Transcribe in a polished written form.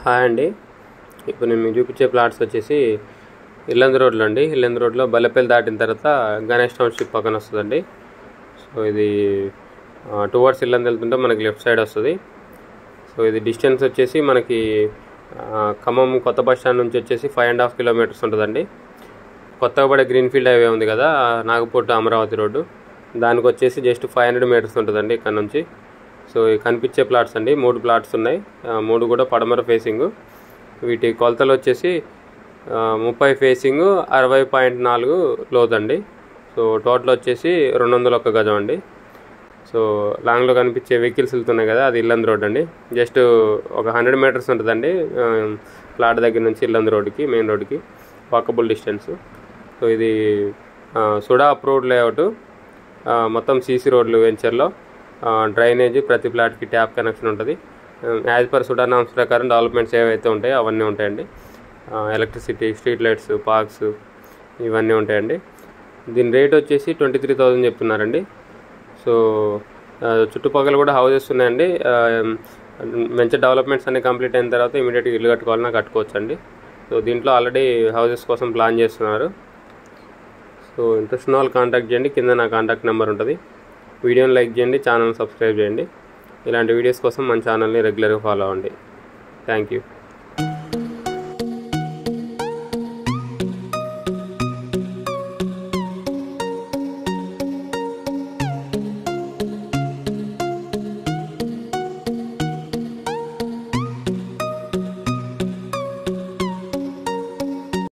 Hi అండి. ఇప్పుడు నేను మీకు చూపించే ప్లాట్స్ వచ్చేసి ఇల్లందు రోడ్లో అండి. ఇల్లందు రోడ్లో బల్లెపల్లి దాటిన తర్వాత గణేష్ టౌన్షిప్ పక్కన వస్తుందండి. సో ఇది టువర్డ్స్ ఇల్లందు వెళ్తుంటే మనకి లెఫ్ట్ సైడ్ వస్తుంది. సో ఇది డిస్టెన్స్ వచ్చేసి మనకి ఖమ్మం కొత్త బస్ స్టాండ్ నుంచి వచ్చేసి 5.5 కిలోమీటర్స్ ఉంటుందండి. కొత్తగా పడే గ్రీన్ఫీల్డ్ హైవే ఉంది కదా, నాగపూర్ టు అమరావతి రోడ్డు, దానికి వచ్చేసి జస్ట్ 500 మీటర్స్ ఉంటుందండి ఇక్కడ నుంచి. సో ఈ కనిపించే ప్లాట్స్ అండి, 3 ప్లాట్స్ ఉన్నాయి, 3 కూడా పడమర ఫేసింగ్. వీటి కొలతలు వచ్చేసి 30 ఫేసింగ్, 60.4 లోతండి. సో టోటల్ వచ్చేసి 201 గజం అండి. సో లాంగ్లో కనిపించే వెహికల్స్ వెళ్తున్నాయి కదా, అది ఇల్లందు రోడ్ అండి. జస్ట్ ఒక 100 మీటర్స్ ఉంటుందండి ప్లాట్ దగ్గర నుంచి ఇల్లందు రోడ్డుకి, మెయిన్ రోడ్డుకి వాకబుల్ డిస్టెన్స్. సో ఇది సుడా అప్రూవ్డ్ లేఅవుట్, మొత్తం సీసీ రోడ్లు వెంచర్లో, డ్రైనేజ్, ప్రతి ఫ్లాట్కి ట్యాప్ కనెక్షన్ ఉంటుంది. యాజ్ పర్ సుడా నామ్స్ ప్రకారం డెవలప్మెంట్స్ ఏవైతే ఉంటాయో అవన్నీ ఉంటాయండి. ఎలక్ట్రిసిటీ, స్ట్రీట్ లైట్స్, పార్క్స్ ఇవన్నీ ఉంటాయండి. దీని రేట్ వచ్చేసి 23,000 చెప్తున్నారండి. సో చుట్టుపక్కల కూడా హౌసెస్ ఉన్నాయండి. వెంచర్ డెవలప్మెంట్స్ అన్ని కంప్లీట్ అయిన తర్వాత ఇమీడియట్గా ఇల్లు కట్టుకోవాలన్నా కట్టుకోవచ్చు అండి. సో దీంట్లో ఆల్రెడీ హౌసెస్ కోసం ప్లాన్ చేస్తున్నారు. సో ఇంట్రెస్ట్ ఉన్న వాళ్ళు కాంటాక్ట్ చేయండి, కింద నా కాంటాక్ట్ నెంబర్ ఉంటుంది. వీడియోని లైక్ చేయండి, ఛానల్ సబ్స్క్రైబ్ చేయండి. ఇలాంటి వీడియోస్ కోసం మన ఛానల్ని రెగ్యులర్గా ఫాలో అవ్వండి. Thank you.